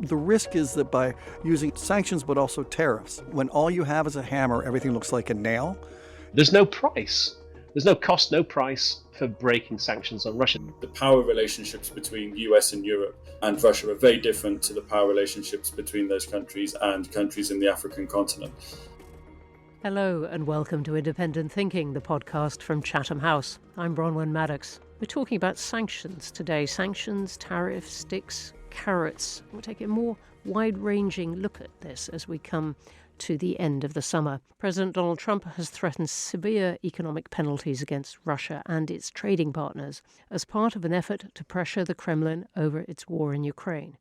The risk is that by using sanctions but also tariffs, when all you have is a hammer, everything looks like a nail. There's no price. There's no cost, no price for breaking sanctions on Russia. The power relationships between US and Europe and Russia are very different to the power relationships between those countries and countries in the African continent. Hello and welcome to Independent Thinking, the podcast from Chatham House. I'm Bronwyn Maddox. We're talking about sanctions today. Sanctions, tariffs, sticks, carrots. We're taking a more wide-ranging look at this as we come to the end of the summer. President Donald Trump has threatened severe economic penalties against Russia and its trading partners as part of an effort to pressure the Kremlin over its war in Ukraine.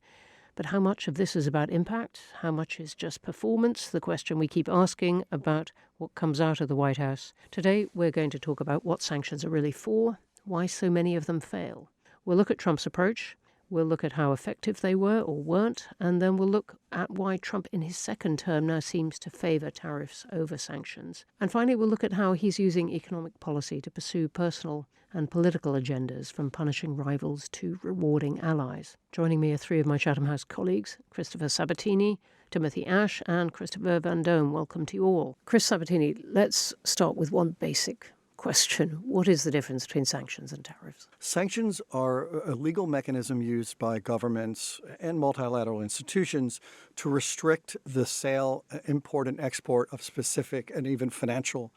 But how much of this is about impact? How much is just performance? The question we keep asking about what comes out of the White House. Today, we're going to talk about what sanctions are really for, why so many of them fail. We'll look at Trump's approach. We'll look at how effective they were or weren't, and then we'll look at why Trump in his second term now seems to favour tariffs over sanctions. And finally, we'll look at how he's using economic policy to pursue personal and political agendas, from punishing rivals to rewarding allies. Joining me are three of my Chatham House colleagues, Christopher Sabatini, Timothy Ash and Christopher Vandome. Welcome to you all. Chris Sabatini, let's start with one basic question. What is the difference between sanctions and tariffs? Sanctions are a legal mechanism used by governments and multilateral institutions to restrict the sale, import, and export of specific and even financial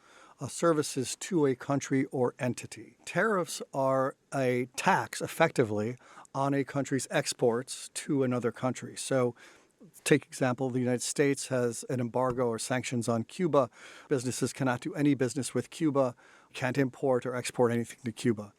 services to a country or entity. Tariffs are a tax, effectively, on a country's exports to another country. So, take example, the United States has an embargo or sanctions on Cuba. Businesses cannot do any business with Cuba, can't import or export anything to Cuba.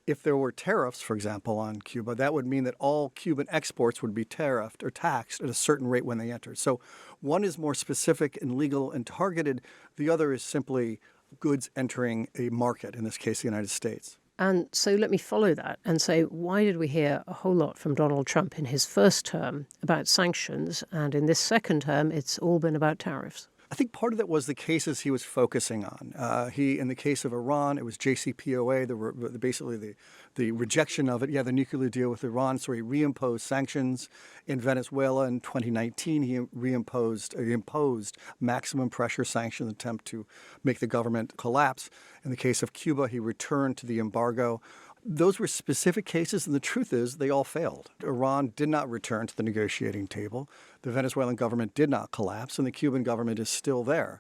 If there were tariffs, for example, on Cuba, that would mean that all Cuban exports would be tariffed or taxed at a certain rate when they enter. So one is more specific and legal and targeted. The other is simply goods entering a market, in this case, the United States. And so let me follow that and say, why did we hear a whole lot from Donald Trump in his first term about sanctions, and in this second term, it's all been about tariffs? I think part of that was the cases he was focusing on. In the case of Iran, it was JCPOA, basically the rejection of it. The nuclear deal with Iran, so he reimposed sanctions. In Venezuela in 2019, he imposed maximum pressure sanctions, attempt to make the government collapse. In the case of Cuba, he returned to the embargo. Those were specific cases, and the truth is they all failed. Iran did not return to the negotiating table. The Venezuelan government did not collapse, and the Cuban government is still there.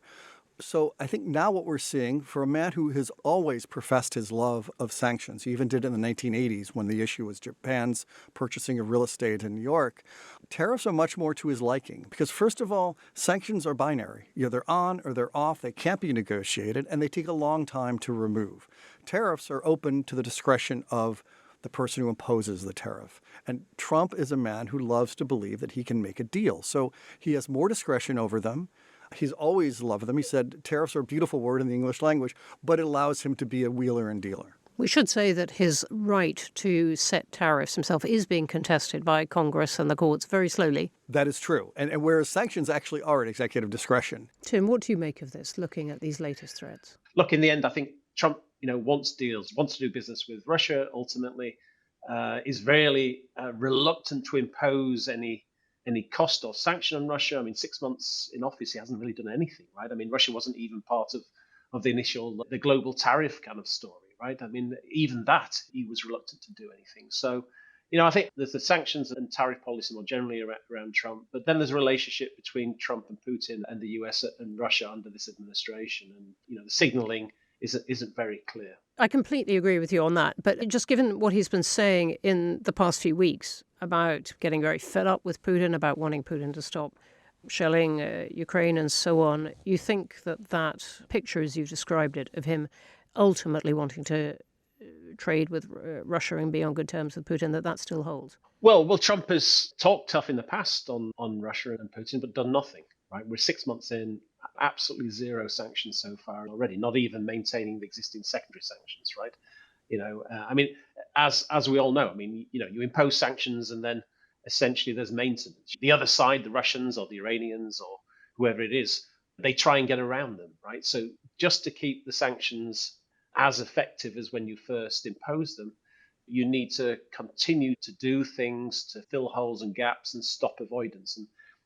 So I think now what we're seeing, for a man who has always professed his love of sanctions, he even did it in the 1980s when the issue was Japan's purchasing of real estate in New York, tariffs are much more to his liking. Because first of all, sanctions are binary. Either they're on or they're off. They can't be negotiated, and they take a long time to remove. Tariffs are open to the discretion of the person who imposes the tariff. And Trump is a man who loves to believe that he can make a deal. So he has more discretion over them. He's always loved them. He said tariffs are a beautiful word in the English language, but it allows him to be a wheeler and dealer. We should say that his right to set tariffs himself is being contested by Congress and the courts very slowly. That is true. And whereas sanctions actually are at executive discretion. Tim, what do you make of this, looking at these latest threats? Look, in the end, I think Trump, wants deals, wants to do business with Russia, ultimately, is really reluctant to impose any cost or sanction on Russia. 6 months in office, he hasn't really done anything, right? Russia wasn't even part of the global tariff kind of story, right? Even that, he was reluctant to do anything. So, I think there's the sanctions and tariff policy more generally around Trump, but then there's a relationship between Trump and Putin and the US and Russia under this administration. And, the signaling isn't very clear. I completely agree with you on that. But just given what he's been saying in the past few weeks about getting very fed up with Putin, about wanting Putin to stop shelling Ukraine and so on, you think that picture, as you've described it, of him ultimately wanting to trade with Russia and be on good terms with Putin, that still holds? Well, Trump has talked tough in the past on Russia and Putin, but done nothing, right? We're 6 months in, absolutely zero sanctions so far already, not even maintaining the existing secondary sanctions, right? As we all know, you impose sanctions and then essentially there's maintenance. The other side, the Russians or the Iranians or whoever it is, they try and get around them, right? So just to keep the sanctions as effective as when you first impose them, You need to continue to do things to fill holes and gaps and stop avoidance.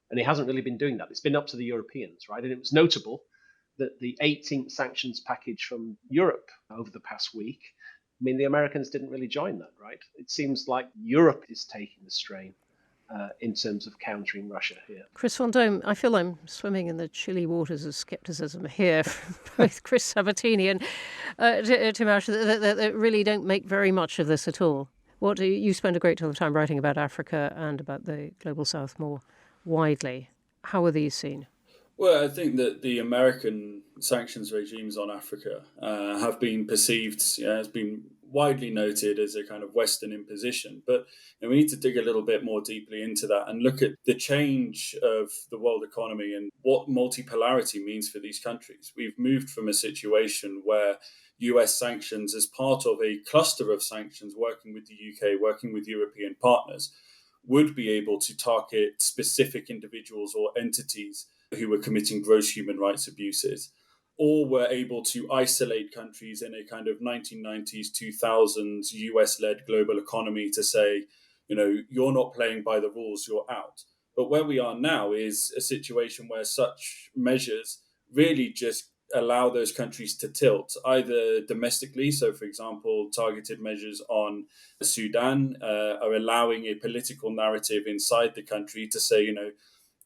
And he hasn't really been doing that. It's been up to the Europeans, right? And it was notable that the 18th sanctions package from Europe over the past week, I mean, the Americans didn't really join that, right? It seems like Europe is taking the strain in terms of countering Russia here. Chris Vandome, I feel I'm swimming in the chilly waters of scepticism here from both Chris Sabatini and Tim Ash that really don't make very much of this at all. You spend a great deal of time writing about Africa and about the Global South more widely. How are these seen? Well, I think that the American sanctions regimes on Africa have been perceived, has been widely noted as a kind of Western imposition. But we need to dig a little bit more deeply into that and look at the change of the world economy and what multipolarity means for these countries. We've moved from a situation where US sanctions, as part of a cluster of sanctions working with the UK, working with European partners, would be able to target specific individuals or entities who were committing gross human rights abuses, or were able to isolate countries in a kind of 1990s, 2000s US-led global economy to say, you're not playing by the rules, you're out. But where we are now is a situation where such measures really just allow those countries to tilt, either domestically, so for example, targeted measures on Sudan are allowing a political narrative inside the country to say,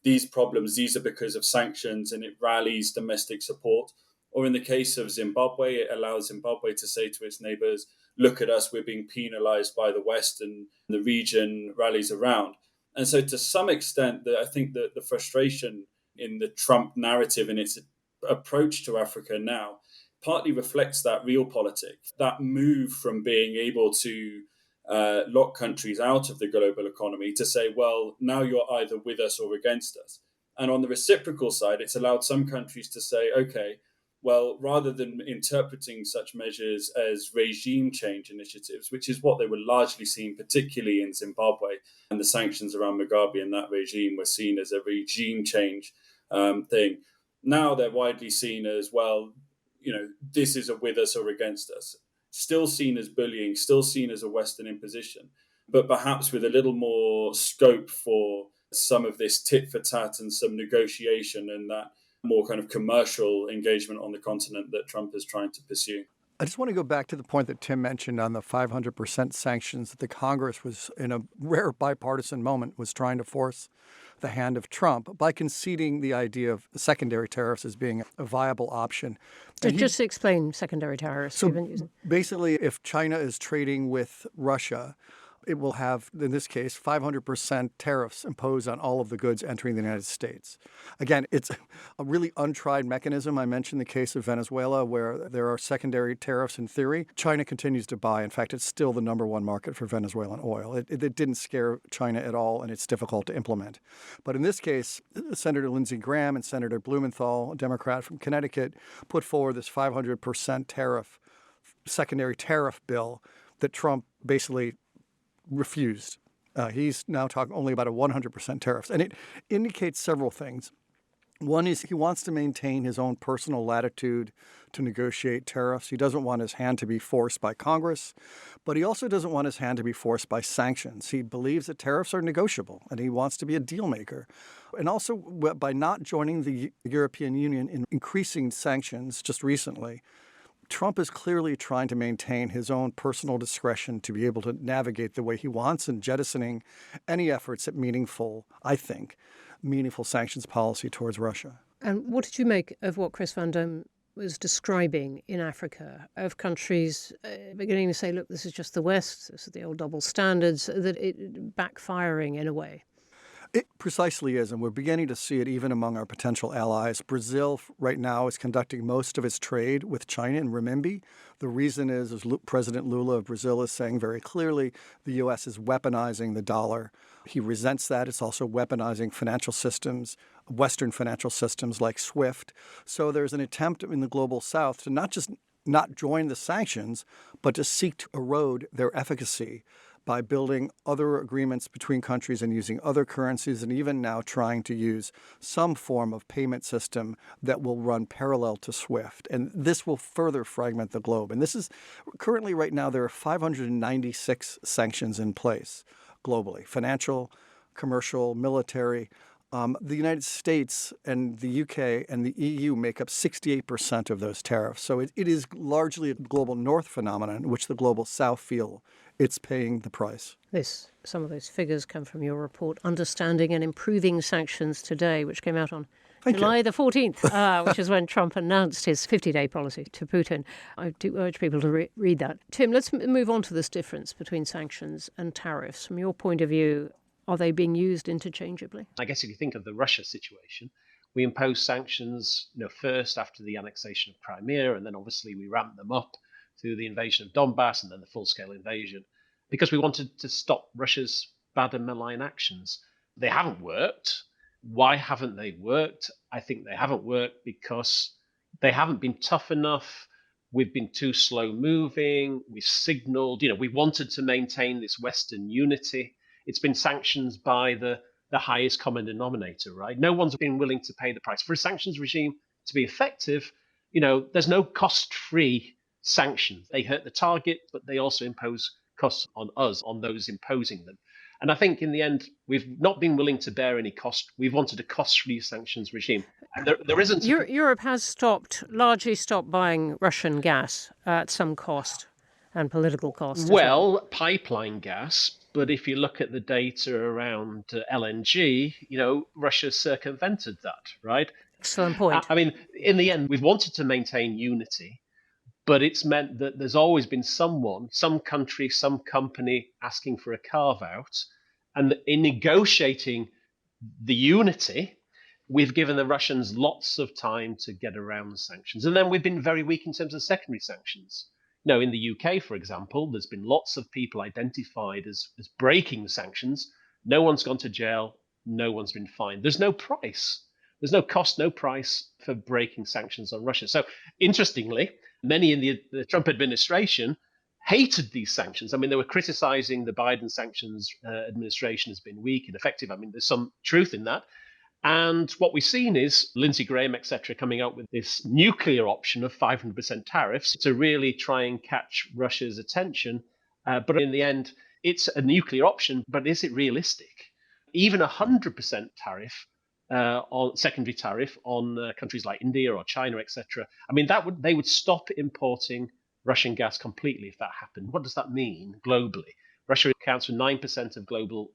these problems, these are because of sanctions, and it rallies domestic support. Or in the case of Zimbabwe, it allows Zimbabwe to say to its neighbors, look at us, we're being penalized by the West, and the region rallies around. And so to some extent, I think that the frustration in the Trump narrative and its approach to Africa now partly reflects that realpolitik, that move from being able to lock countries out of the global economy to say, well, now you're either with us or against us. And on the reciprocal side, it's allowed some countries to say, okay, well, rather than interpreting such measures as regime change initiatives, which is what they were largely seen, particularly in Zimbabwe, and the sanctions around Mugabe and that regime were seen as a regime change thing. Now they're widely seen as, well, this is a with us or against us. Still seen as bullying, still seen as a Western imposition, but perhaps with a little more scope for some of this tit for tat and some negotiation and that more kind of commercial engagement on the continent that Trump is trying to pursue. I just want to go back to the point that Tim mentioned on the 500% sanctions that the Congress was, in a rare bipartisan moment, was trying to force the hand of Trump by conceding the idea of secondary tariffs as being a viable option. Just to explain secondary tariffs. So basically, if China is trading with Russia, it will have, in this case, 500% tariffs imposed on all of the goods entering the United States. Again, it's a really untried mechanism. I mentioned the case of Venezuela, where there are secondary tariffs in theory. China continues to buy. In fact, it's still the number one market for Venezuelan oil. It didn't scare China at all, and it's difficult to implement. But in this case, Senator Lindsey Graham and Senator Blumenthal, a Democrat from Connecticut, put forward this 500% secondary tariff bill that Trump basically refused. He's now talking only about a 100% tariffs. And it indicates several things. One is he wants to maintain his own personal latitude to negotiate tariffs. He doesn't want his hand to be forced by Congress, but he also doesn't want his hand to be forced by sanctions. He believes that tariffs are negotiable, and he wants to be a deal maker. And also, by not joining the European Union in increasing sanctions just recently, Trump is clearly trying to maintain his own personal discretion to be able to navigate the way he wants and jettisoning any efforts at meaningful sanctions policy towards Russia. And what did you make of what Chris Vandome was describing in Africa, of countries beginning to say, look, this is just the West, this is the old double standards, that it backfiring in a way? It precisely is, and we're beginning to see it even among our potential allies. Brazil right now is conducting most of its trade with China in renminbi. The reason is President Lula of Brazil is saying very clearly the U.S. is weaponizing the dollar. He resents that. It's also weaponizing financial systems, Western financial systems like SWIFT. So there's an attempt in the Global South to not join the sanctions, but to seek to erode their efficacy by building other agreements between countries and using other currencies, and even now trying to use some form of payment system that will run parallel to SWIFT. And this will further fragment the globe. And this is currently, right now, there are 596 sanctions in place globally: financial, commercial, military. The United States and the UK and the EU make up 68% of those tariffs. So it is largely a global north phenomenon, which the global south feel it's paying the price. Some of those figures come from your report, Understanding and Improving Sanctions Today, which came out on July the 14th, which is when Trump announced his 50-day policy to Putin. I do urge people to read that. Tim, let's move on to this difference between sanctions and tariffs. From your point of view, are they being used interchangeably? I guess if you think of the Russia situation, we imposed sanctions, first after the annexation of Crimea, and then obviously we ramped them up through the invasion of Donbass and then the full-scale invasion, because we wanted to stop Russia's bad and malign actions. They haven't worked. Why haven't they worked? I think they haven't worked because they haven't been tough enough. We've been too slow moving. We've signaled, we wanted to maintain this Western unity. It's been sanctions by the highest common denominator, right? No one's been willing to pay the price. For a sanctions regime to be effective, there's no cost-free sanctions. They hurt the target, but they also impose costs on us, on those imposing them. And I think in the end, we've not been willing to bear any cost. We've wanted a cost-free sanctions regime. And there isn't. Europe has largely stopped buying Russian gas at some cost and political cost. Well, pipeline gas. But if you look at the data around LNG, Russia circumvented that, right? Excellent point. I mean, in the end, we've wanted to maintain unity, but it's meant that there's always been someone, some country, some company asking for a carve-out. And in negotiating the unity, we've given the Russians lots of time to get around sanctions. And then we've been very weak in terms of secondary sanctions. In the UK, for example, there's been lots of people identified as breaking sanctions. No one's gone to jail. No one's been fined. There's no price. There's no cost, no price for breaking sanctions on Russia. So interestingly, many in the Trump administration hated these sanctions. I mean, they were criticizing the Biden sanctions administration as being weak and effective. I mean, there's some truth in that. And what we've seen is Lindsey Graham, etc., coming out with this nuclear option of 500% tariffs to really try and catch Russia's attention. But in the end, it's a nuclear option, but is it realistic? Even 100% tariff on secondary tariff on countries like India or China, etc. I mean, they would stop importing Russian gas completely if that happened. What does that mean globally? Russia accounts for 9% of global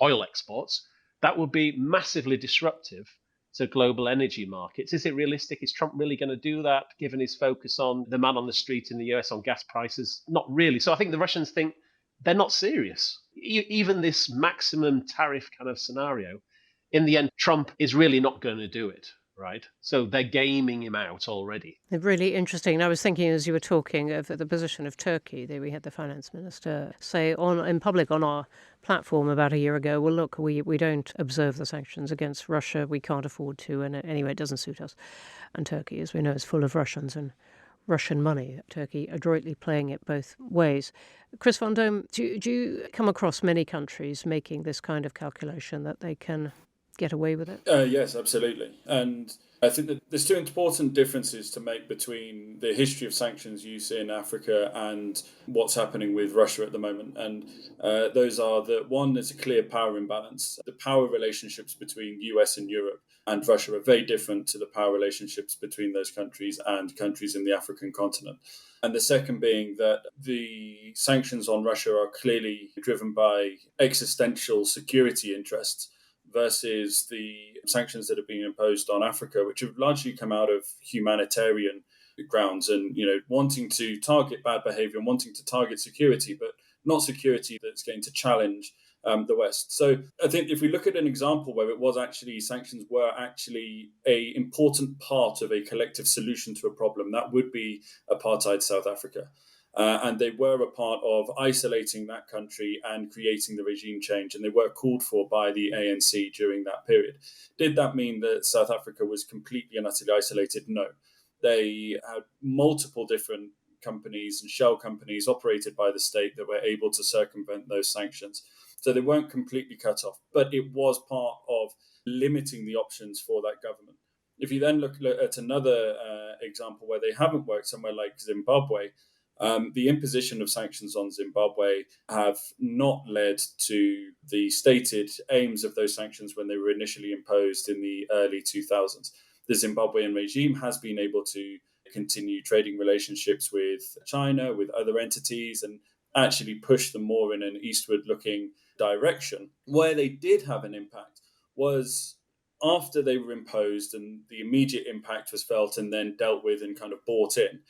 oil exports. That would be massively disruptive to global energy markets. Is it realistic? Is Trump really going to do that, given his focus on the man on the street in the US on gas prices? Not really. So I think the Russians think they're not serious. Even this maximum tariff kind of scenario, in the end, Trump is really not going to do it, right? So they're gaming him out already. Really interesting. I was thinking as you were talking of the position of Turkey. We had the finance minister say in public on our platform about a year ago, well, look, we don't observe the sanctions against Russia. We can't afford to. And anyway, it doesn't suit us. And Turkey, as we know, is full of Russians and Russian money. Turkey adroitly playing it both ways. Chris Vandome, do you come across many countries making this kind of calculation that they can get away with it? Yes, absolutely. And I think that there's two important differences to make between the history of sanctions use in Africa and what's happening with Russia at the moment. And those are that one, there's a clear power imbalance. The power relationships between US and Europe and Russia are very different to the power relationships between those countries and countries in the African continent. And the second being that the sanctions on Russia are clearly driven by existential security interests versus the sanctions that are being imposed on Africa, which have largely come out of humanitarian grounds and, wanting to target bad behavior and wanting to target security, but not security that's going to challenge the West. So I think if we look at an example where it was actually sanctions were actually an important part of a collective solution to a problem, that would be apartheid South Africa. And they were a part of isolating that country and creating the regime change. And they were called for by the ANC during that period. Did that mean that South Africa was completely and utterly isolated? No. They had multiple different companies and shell companies operated by the state that were able to circumvent those sanctions. So they weren't completely cut off, but it was part of limiting the options for that government. If you then look at another example where they haven't worked, somewhere like Zimbabwe, the imposition of sanctions on Zimbabwe have not led to the stated aims of those sanctions when they were initially imposed in the early 2000s. The Zimbabwean regime has been able to continue trading relationships with China, with other entities, and actually push them more in an eastward-looking direction. Where they did have an impact was after they were imposed and the immediate impact was felt and then dealt with and kind of bought in.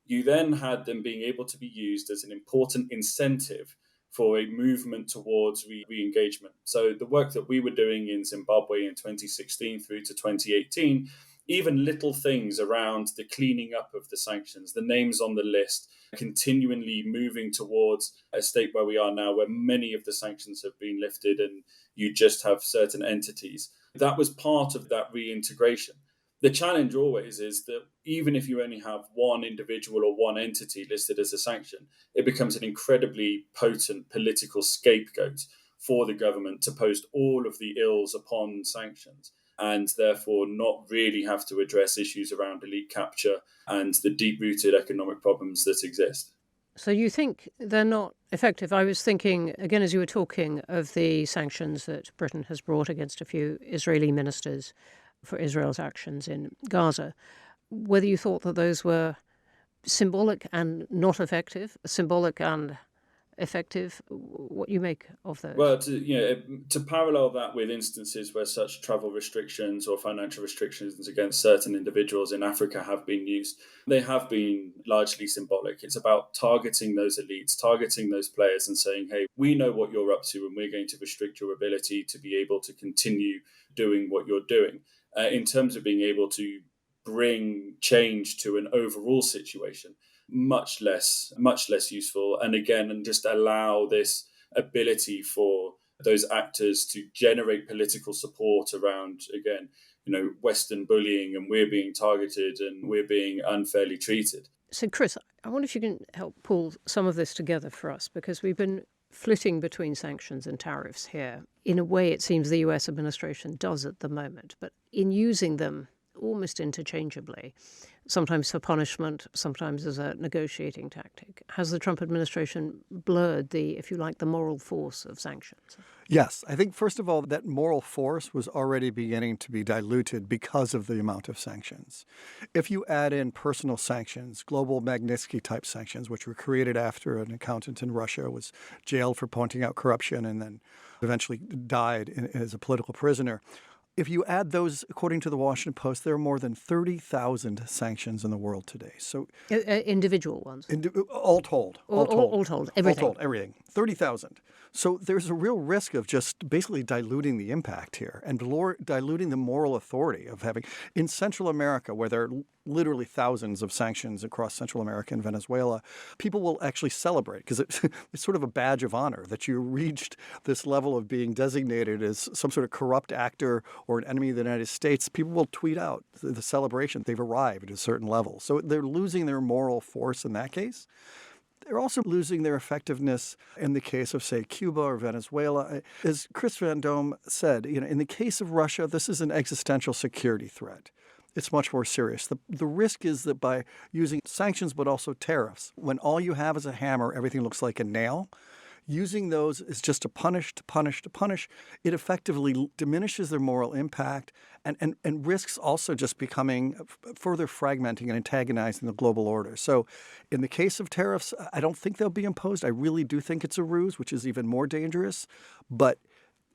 You then had them being able to be used as an important incentive for a movement towards re-engagement. So the work that we were doing in Zimbabwe in 2016 through to 2018, even little things around the cleaning up of the sanctions, the names on the list, continually moving towards a state where we are now, where many of the sanctions have been lifted and you just have certain entities. That was part of that reintegration. The challenge always is that even if you only have one individual or one entity listed as a sanction, it becomes an incredibly potent political scapegoat for the government to post all of the ills upon sanctions and therefore not really have to address issues around elite capture and the deep-rooted economic problems that exist. So you think they're not effective? I was thinking, again, as you were talking, of the sanctions that Britain has brought against a few Israeli ministers for Israel's actions in Gaza, whether you thought that those were symbolic and not effective, symbolic and effective, what you make of those? Well, to parallel that with instances where such travel restrictions or financial restrictions against certain individuals in Africa have been used, they have been largely symbolic. It's about targeting those elites, targeting those players and saying, hey, we know what you're up to and we're going to restrict your ability to be able to continue doing what you're doing. In terms of being able to bring change to an overall situation, much less useful. And again, and just allow this ability for those actors to generate political support around, again, Western bullying and we're being targeted and we're being unfairly treated. So, Chris, I wonder if you can help pull some of this together for us, because we've been flitting between sanctions and tariffs here. In a way, it seems the US administration does at the moment, but in using them almost interchangeably, sometimes for punishment, sometimes as a negotiating tactic. Has the Trump administration blurred the moral force of sanctions? Yes. I think, first of all, that moral force was already beginning to be diluted because of the amount of sanctions. If you add in personal sanctions, global Magnitsky-type sanctions, which were created after an accountant in Russia was jailed for pointing out corruption and then eventually died as a political prisoner. If you add those, according to the Washington Post, there are more than 30,000 sanctions in the world today. So individual ones? All told. All told, everything. All told, everything. 30,000. So there's a real risk of just basically diluting the impact here and diluting the moral authority of having, in Central America, where there are literally thousands of sanctions across Central America and Venezuela, people will actually celebrate because it's sort of a badge of honor that you reached this level of being designated as some sort of corrupt actor or an enemy of the United States. People will tweet out the celebration. They've arrived at a certain level. So they're losing their moral force in that case. They're also losing their effectiveness in the case of, say, Cuba or Venezuela. As Chris Vandome said, in the case of Russia, this is an existential security threat. It's much more serious. The risk is that by using sanctions but also tariffs, when all you have is a hammer, everything looks like a nail. Using those is just to punish, it effectively diminishes their moral impact and risks also just becoming further fragmenting and antagonizing the global order. So in the case of tariffs, I don't think they'll be imposed. I really do think it's a ruse, which is even more dangerous. But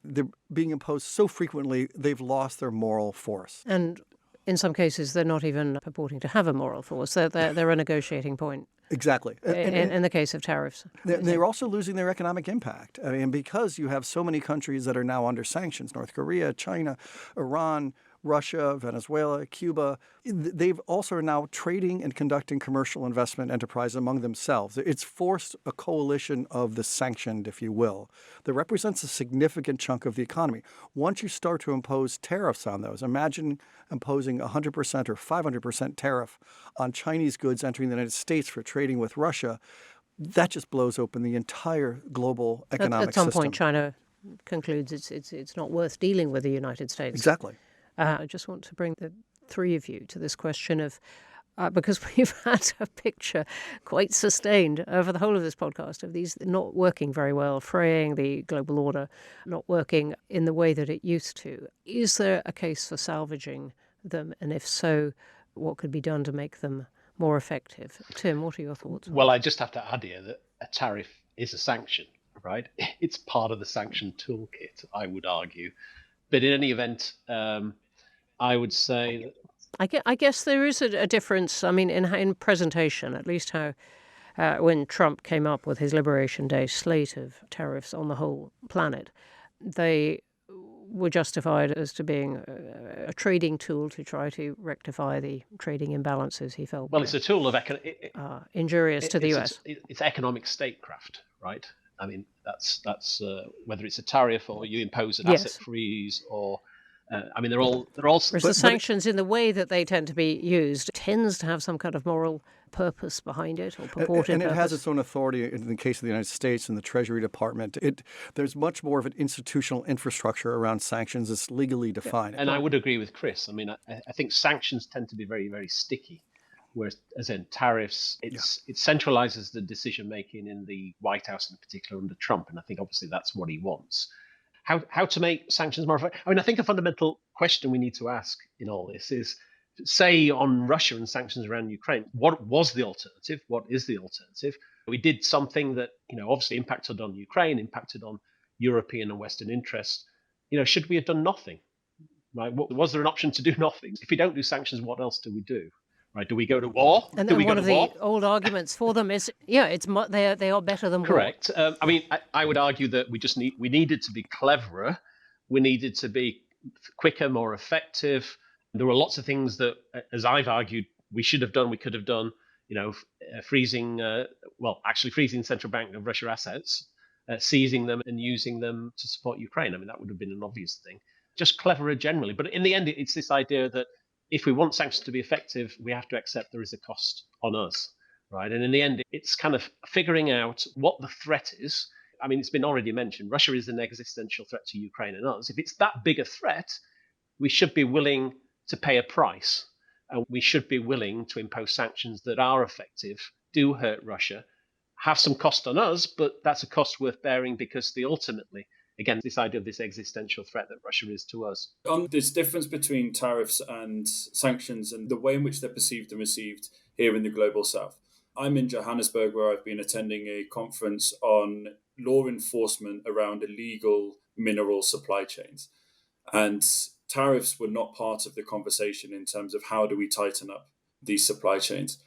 they're being imposed so frequently, they've lost their moral force. And in some cases, they're not even purporting to have a moral force. They're a negotiating point. Exactly. In the case of tariffs. They're also losing their economic impact. I mean, because you have so many countries that are now under sanctions, North Korea, China, Iran, Russia, Venezuela, Cuba, they've also are now trading and conducting commercial investment enterprise among themselves. It's forced a coalition of the sanctioned, if you will, that represents a significant chunk of the economy. Once you start to impose tariffs on those, imagine imposing 100% or 500% tariff on Chinese goods entering the United States for trading with Russia. That just blows open the entire global economic At some system. point, China concludes it's not worth dealing with the United States. Exactly. I just want to bring the three of you to this question of, because we've had a picture quite sustained over the whole of this podcast of these not working very well, fraying the global order, not working in the way that it used to. Is there a case for salvaging them? And if so, what could be done to make them more effective? Tim, what are your thoughts? Well, I just have to add here that a tariff is a sanction, right? It's part of the sanction toolkit, I would argue. But in any event, I would say that I guess there is a difference. I mean, in presentation, at least how when Trump came up with his Liberation Day slate of tariffs on the whole planet, they were justified as to being a trading tool to try to rectify the trading imbalances he felt well, it's a tool of injurious to the US. It's economic statecraft, right? I mean, that's whether it's a tariff or you impose an asset freeze or I mean, they're all. Whereas the sanctions, in the way that they tend to be used, tends to have some kind of moral purpose behind it or purported and it purpose. has its own authority in the case of the United States and the Treasury Department. There's much more of an institutional infrastructure around sanctions. It's legally defined. And I would agree with Chris. I mean, I think sanctions tend to be very, very sticky. Whereas, as in tariffs, it centralizes the decision making in the White House, in particular under Trump, and I think obviously that's what he wants. How to make sanctions more effective? I mean, I think a fundamental question we need to ask in all this is, say, on Russia and sanctions around Ukraine, what was the alternative? What is the alternative? We did something that, obviously impacted on Ukraine, impacted on European and Western interests. Should we have done nothing? Right? Was there an option to do nothing? If we don't do sanctions, what else do we do? Right? Do we go to war? And then one of the old arguments for them is, they are better than war. Correct. I mean, I would argue that we needed to be cleverer. We needed to be quicker, more effective. There were lots of things that, as I've argued, we should have done, we could have done. Freezing central bank of Russia assets, seizing them and using them to support Ukraine. I mean, that would have been an obvious thing. Just cleverer generally. But in the end, it's this idea that if we want sanctions to be effective, we have to accept there is a cost on us, right? And in the end, it's kind of figuring out what the threat is. I mean, it's been already mentioned, Russia is an existential threat to Ukraine and us. If it's that big a threat, we should be willing to pay a price. And we should be willing to impose sanctions that are effective, do hurt Russia, have some cost on us, but that's a cost worth bearing because ultimately, again, this idea of this existential threat that Russia is to us. On this difference between tariffs and sanctions and the way in which they're perceived and received here in the global south. I'm in Johannesburg, where I've been attending a conference on law enforcement around illegal mineral supply chains. And tariffs were not part of the conversation in terms of how do we tighten up these supply chains.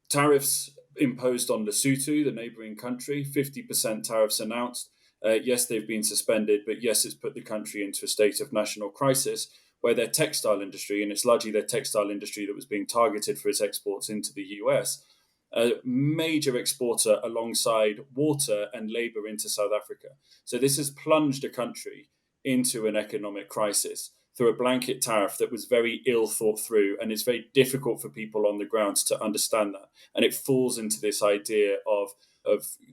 Tariffs imposed on Lesotho, the neighboring country, 50% tariffs announced. Yes, they've been suspended, but yes, it's put the country into a state of national crisis where their textile industry, and it's largely their textile industry that was being targeted for its exports into the US, a major exporter alongside water and labor into South Africa. So this has plunged a country into an economic crisis through a blanket tariff that was very ill thought through, and it's very difficult for people on the ground to understand that. And it falls into this idea of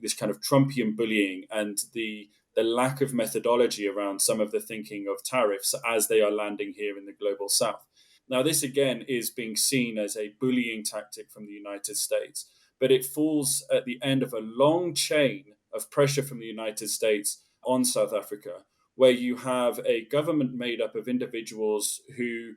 this kind of Trumpian bullying and the lack of methodology around some of the thinking of tariffs as they are landing here in the global south. Now, this again is being seen as a bullying tactic from the United States, but it falls at the end of a long chain of pressure from the United States on South Africa, where you have a government made up of individuals who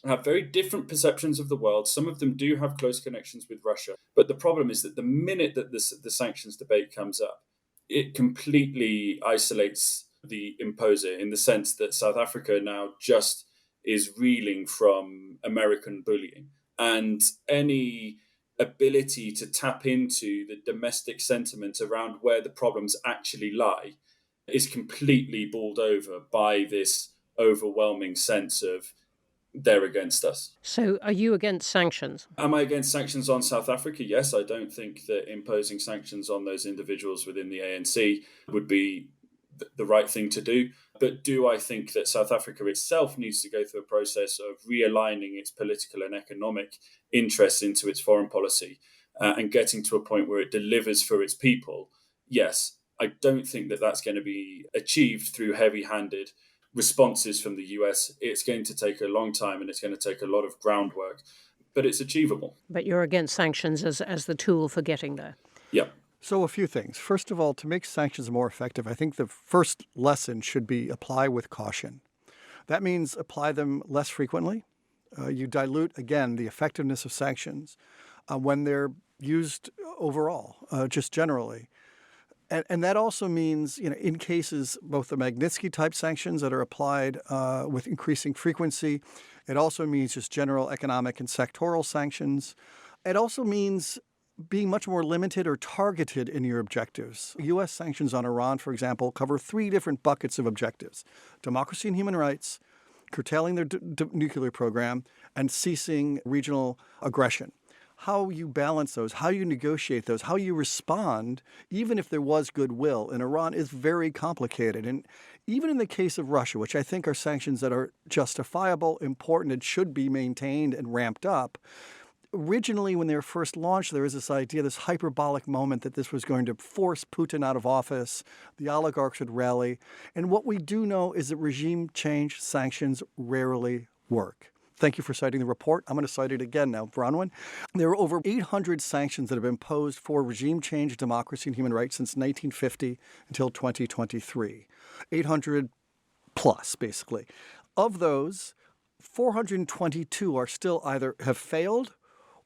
have very different perceptions of the world. Some of them do have close connections with Russia. But the problem is that the minute that the sanctions debate comes up, it completely isolates the imposer in the sense that South Africa now just is reeling from American bullying. And any ability to tap into the domestic sentiment around where the problems actually lie is completely bowled over by this overwhelming sense of they're against us. So are you against sanctions? Am I against sanctions on South Africa? Yes, I don't think that imposing sanctions on those individuals within the ANC would be the right thing to do. But do I think that South Africa itself needs to go through a process of realigning its political and economic interests into its foreign policy and getting to a point where it delivers for its people? Yes. I don't think that that's going to be achieved through heavy-handed responses from the US. It's going to take a long time and it's going to take a lot of groundwork, but it's achievable. But you're against sanctions as the tool for getting there. Yeah. So a few things. First of all, to make sanctions more effective, I think the first lesson should be apply with caution. That means apply them less frequently. You dilute, again, the effectiveness of sanctions when they're used overall, just generally. And that also means, in cases, both the Magnitsky-type sanctions that are applied with increasing frequency, it also means just general economic and sectoral sanctions. It also means being much more limited or targeted in your objectives. U.S. sanctions on Iran, for example, cover 3 different buckets of objectives: democracy and human rights, curtailing their nuclear program, and ceasing regional aggression. How you balance those, how you negotiate those, how you respond, even if there was goodwill in Iran, is very complicated. And even in the case of Russia, which I think are sanctions that are justifiable, important, and should be maintained and ramped up, originally when they were first launched, there was this idea, this hyperbolic moment that this was going to force Putin out of office, the oligarchs would rally. And what we do know is that regime change sanctions rarely work. Thank you for citing the report. I'm going to cite it again now, Bronwyn. There are over 800 sanctions that have been imposed for regime change, democracy, and human rights since 1950 until 2023. 800 plus, basically. Of those, 422 are still either have failed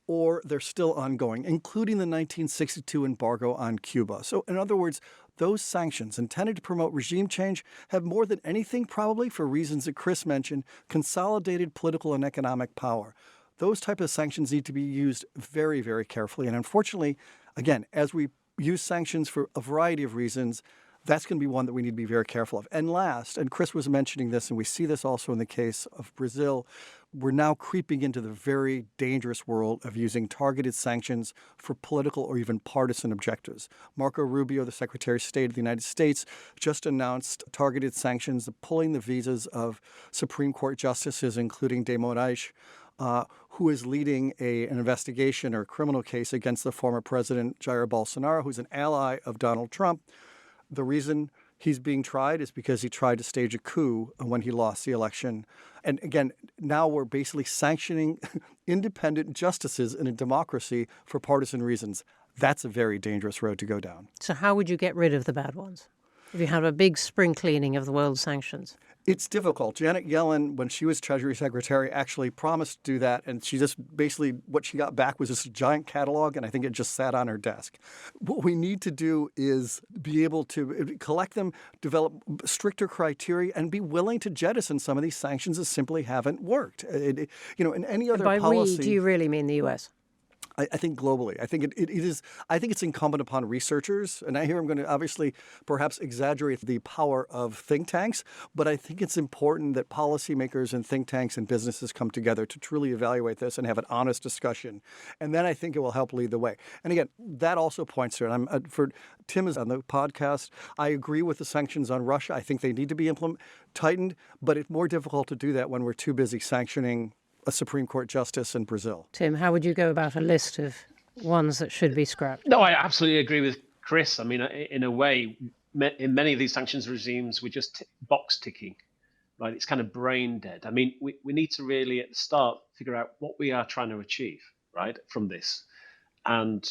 or they're still ongoing, including the 1962 embargo on Cuba. So, in other words, those sanctions intended to promote regime change have more than anything, probably for reasons that Chris mentioned, consolidated political and economic power. Those type of sanctions need to be used very, very carefully. And unfortunately, again, as we use sanctions for a variety of reasons, that's going to be one that we need to be very careful of. And last, and Chris was mentioning this, and we see this also in the case of Brazil, we're now creeping into the very dangerous world of using targeted sanctions for political or even partisan objectives. Marco Rubio, the Secretary of State of the United States, just announced targeted sanctions, pulling the visas of Supreme Court justices, including De Moraes, who is leading an investigation or criminal case against the former president, Jair Bolsonaro, who's an ally of Donald Trump. The reason he's being tried is because he tried to stage a coup when he lost the election. And again, now we're basically sanctioning independent justices in a democracy for partisan reasons. That's a very dangerous road to go down. So how would you get rid of the bad ones if you had a big spring cleaning of the world's sanctions? It's difficult. Janet Yellen, when she was Treasury Secretary, actually promised to do that. And she just basically, what she got back was this giant catalog, and I think it just sat on her desk. What we need to do is be able to collect them, develop stricter criteria, and be willing to jettison some of these sanctions that simply haven't worked. In any other by policy. we, do you really mean the U.S.? I think globally. I think it is. I think it's incumbent upon researchers, and here I'm going to obviously perhaps exaggerate the power of think tanks, but I think it's important that policymakers and think tanks and businesses come together to truly evaluate this and have an honest discussion, and then I think it will help lead the way. And again, that also points to it. For Tim is on the podcast. I agree with the sanctions on Russia. I think they need to be tightened, but it's more difficult to do that when we're too busy sanctioning a Supreme Court justice in Brazil. Tim, how would you go about a list of ones that should be scrapped? No, I absolutely agree with Chris. I mean, in a way, in many of these sanctions regimes, we're just box ticking, right? It's kind of brain dead. I mean, we need to really at the start figure out what we are trying to achieve, right, from this. And,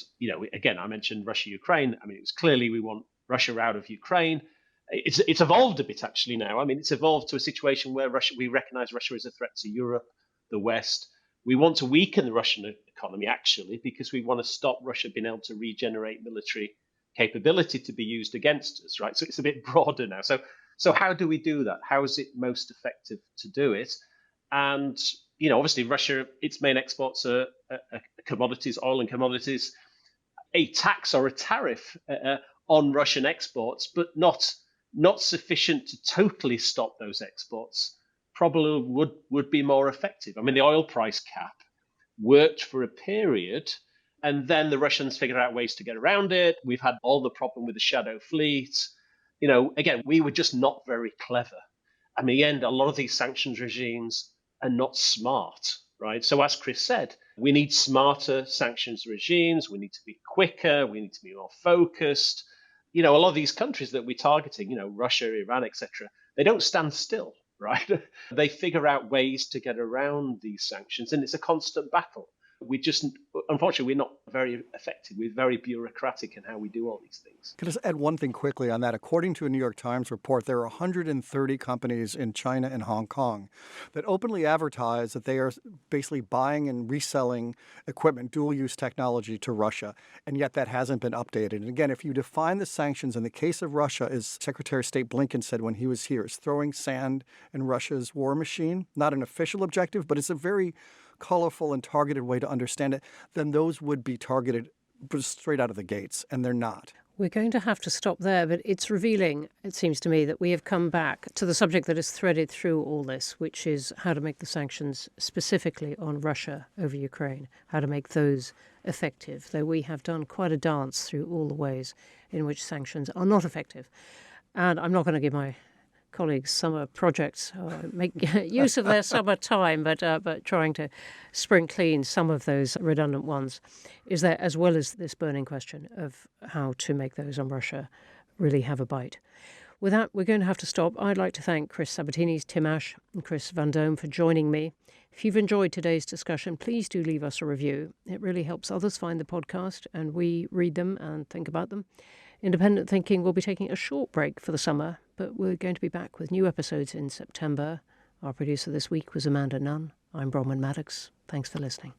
again, I mentioned Russia, Ukraine. I mean, it was clearly we want Russia out of Ukraine. It's evolved a bit, actually, now. I mean, it's evolved to a situation where we recognize Russia as a threat to Europe, the West. We want to weaken the Russian economy, actually, because we want to stop Russia being able to regenerate military capability to be used against us, right? So it's a bit broader now. So how do we do that? How is it most effective to do it? And, obviously Russia, its main exports are commodities, oil and commodities. A tax or a tariff on Russian exports, but not sufficient to totally stop those exports, probably would be more effective. I mean, the oil price cap worked for a period, and then the Russians figured out ways to get around it. We've had all the problem with the shadow fleet. Again, we were just not very clever. I mean, in the end, a lot of these sanctions regimes are not smart, right? So as Chris said, we need smarter sanctions regimes. We need to be quicker. We need to be more focused. A lot of these countries that we're targeting, Russia, Iran, etc., they don't stand still, right? They figure out ways to get around these sanctions, and it's a constant battle. Unfortunately, we're not very effective. We're very bureaucratic in how we do all these things. Can I just add one thing quickly on that? According to a New York Times report, there are 130 companies in China and Hong Kong that openly advertise that they are basically buying and reselling equipment, dual-use technology to Russia, and yet that hasn't been updated. And again, if you define the sanctions in the case of Russia, as Secretary of State Blinken said when he was here, is throwing sand in Russia's war machine, not an official objective, but it's a very colorful and targeted way to understand it, then those would be targeted straight out of the gates, and they're not. We're going to have to stop there, but it's revealing, it seems to me, that we have come back to the subject that is threaded through all this, which is how to make the sanctions specifically on Russia over Ukraine, how to make those effective, though we have done quite a dance through all the ways in which sanctions are not effective. And I'm not going to give my colleagues' summer projects, make use of their summer time, but trying to spring clean some of those redundant ones, is there, as well as this burning question of how to make those on Russia really have a bite. With that, we're going to have to stop. I'd like to thank Chris Sabatini, Tim Ash and Chris Vandome for joining me. If you've enjoyed today's discussion, please do leave us a review. It really helps others find the podcast, and we read them and think about them. Independent Thinking will be taking a short break for the summer, but we're going to be back with new episodes in September. Our producer this week was Amanda Nunn. I'm Bronwyn Maddox. Thanks for listening.